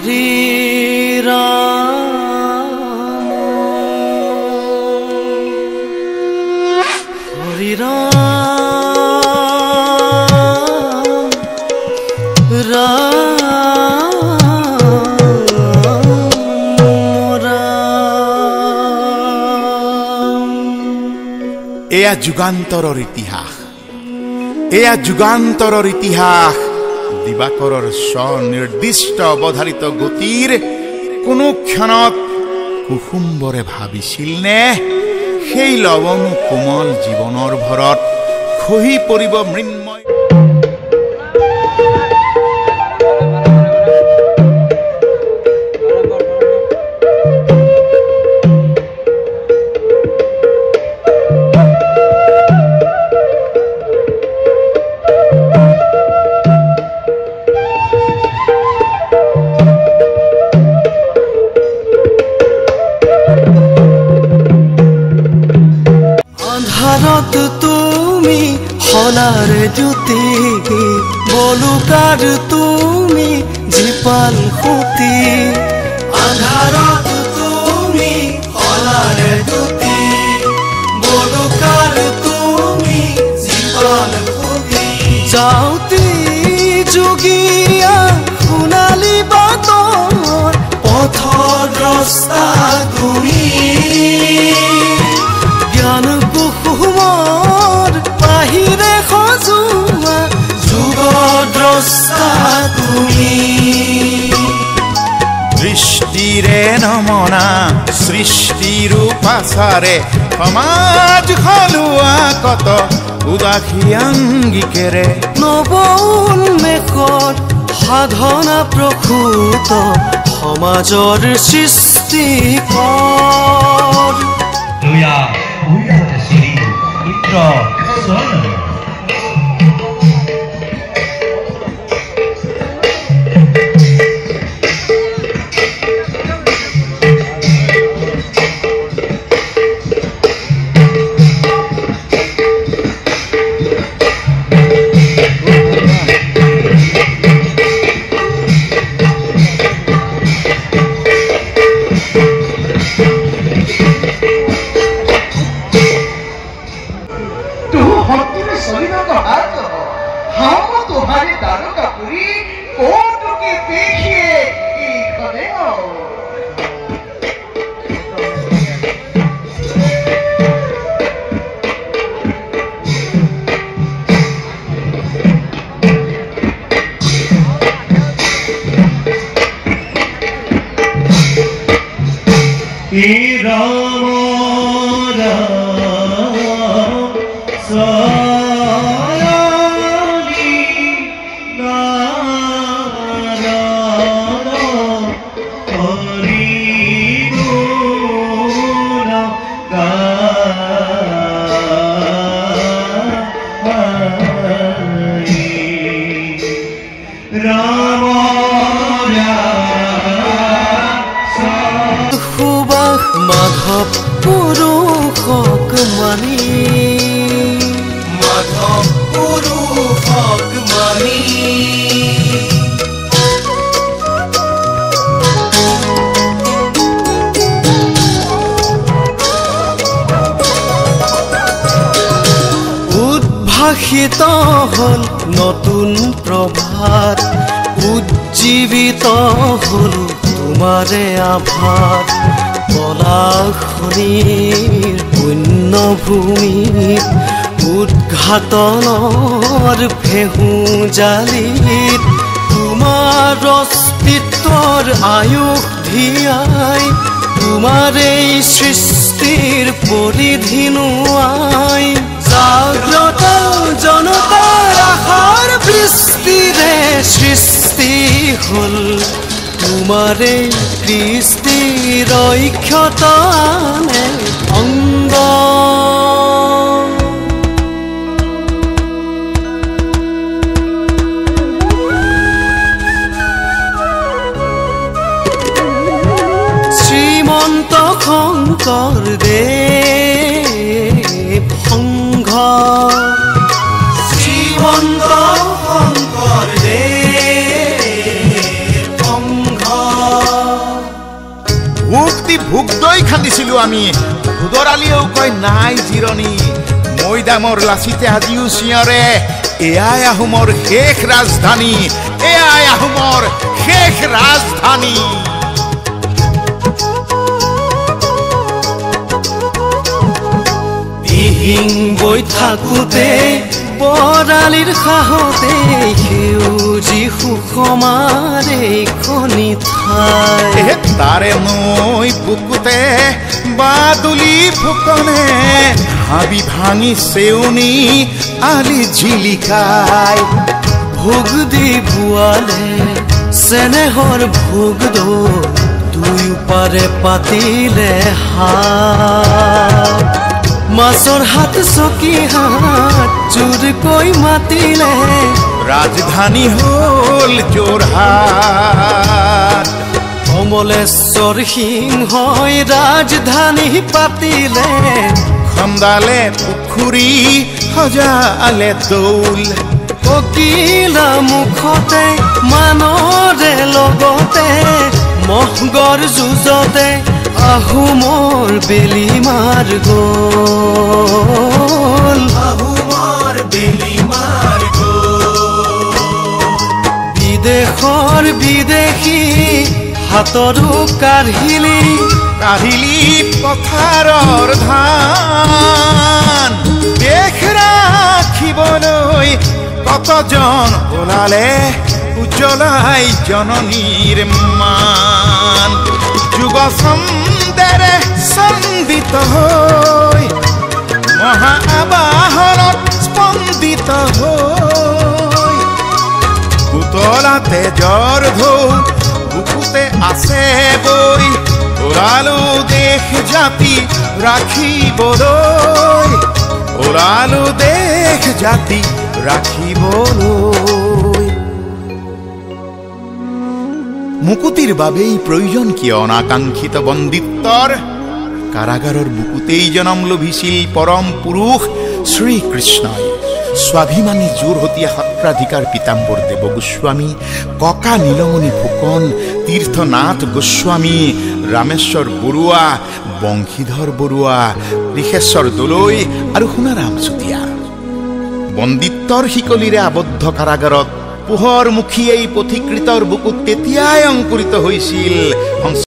হৰি ৰাম হৰি ৰাম এয়া যুগান্তৰৰ ইতিহাস এয়া যুগান্তৰৰ ইতিহাস দিবাকৰৰ স্বনিৰ্দিষ্ট অৱধাৰিত গতিৰ কোনো ক্ষণত কুসুম্বৰে ভাবিছিল নে সেই লৱণ কোমল জীৱনৰ ভৰত খহি পৰিব মৃন্ময় তুমি সোণাৰ জ্যোতি বলুকাৰ তুমি জীপাল সুতি আন্ধাৰত তুমি সোণাৰ জ্যোতি বলুকাৰ তুমি জীপাল সুতি যাওঁতি যোগীয়া সোণালী বাটৰ পথৰ ৰাস্তা তুমি জ্ঞান কুসুমৰ বাহিৰে সজোৱা যুগদ্ৰষ্টা তুমি দৃষ্টিৰে নমনা সৃষ্টিৰ পাছাৰে সমাজ সলোৱা কত উদাসী আংগিকেৰে নৱ উন্মেষত সাধনা প্ৰসূত সমাজৰ সৃষ্টিকৰ মাধৱ পুৰুষক মানি মাধৱ পুৰুষক মানি উদ্ভাসিত হল নতুন প্ৰভাত উজ্জীৱিত হল তোমাৰে আভাত পলাশনিৰ পুণ্যভূমিত উদ্ঘাটনৰ ভেহু জালিত তোমাৰ অস্তিত্বৰ আয়ুস ধিয়াই তোমাৰ এই সৃষ্টিৰ পৰিধি নোৱাই জাগ্ৰত জনতাৰ আশাৰ বৃষ্টিৰে সৃষ্টি হল তোমাৰে কৃষ্টিৰ ঐক্যতানে অংগ শ্ৰীমন্ত শংকৰদেৱ সংঘ শ্ৰীমন্ত শংকৰদেৱ সংঘ খান্দিছিলো আমি ভুদৰালিয়েও কয় নাই জিৰণি মৈদামৰ লাচিতে আজিও চিঞৰে এয়াই আহোমৰ শেষ ৰাজধানী এয়াই আহোমৰ শেষ ৰাজধানী দিহিং বৈ থাকোঁতে বৰালিৰ সাহতে সেউজী সুষমাৰ এইখনি ঠাই তাৰে নৈ বুকুতে বাদুলি ফুকনে হাবি ভাঙি চেউনি আলি জিলিকাই ভোগ দি বোৱালে চেনেহৰ ভোগ দুয়োপাৰে পাতিলে হাত মাছৰ হাত চকী হাত জোৰকৈ মাতিলে ৰাজধানী হ'ল যোৰহাট কমলেশ্বৰ সিংহই ৰাজধানী পাতিলে খন্দালে পুখুৰী সজালে দৌল ককিলা মুখতে মানৰে লগতে মহগৰ যুঁজতে আহোমৰ বেলি মাৰ গ'ল আহোমৰ বেলি মাৰ গ'ল বিদেশৰ বিদেশী হাতৰো কাঢ়িলি পথাৰৰ ধান দেশ ৰাখিবলৈ কতজন ওলালে উজ্জ্বলাই জননীৰ মান যুগ ছন্দেৰে চন্দিত হৈ মহা আবাহনত স্পন্দিত হৈ উতলা তেজৰ ঢৌ বুকুতে আছে বৈ ওলালো দেশ জাতি ৰাখিবলৈ ওলালো দেশ জাতি ৰাখিবলৈ মুকুতিৰ বাবেই প্ৰয়োজন কিয় অনাকাংক্ষিত বন্দিত্বৰ কাৰাগাৰৰ বুকুতেই জনম লভিছিল পৰম পুৰুষ শ্ৰীকৃষ্ণই স্বাভিমানী যোৰহতীয়া সত্ৰাধিকাৰ পীতাম্বৰ দেৱ গোস্বামী ককা নীলমণি ফুকন তীৰ্থনাথ গোস্বামী ৰামেশ্বৰ বৰুৱা বংশীধৰ বৰুৱা ঋষেশ্বৰ দলৈ আৰু সোণাৰাম চুতীয়া বন্দিত্বৰ শিকলিৰে আবদ্ধ কাৰাগাৰত পোহৰমুখী এই পথিকৃতৰ বুকুত তেতিয়াই অংকুৰিত হৈছিল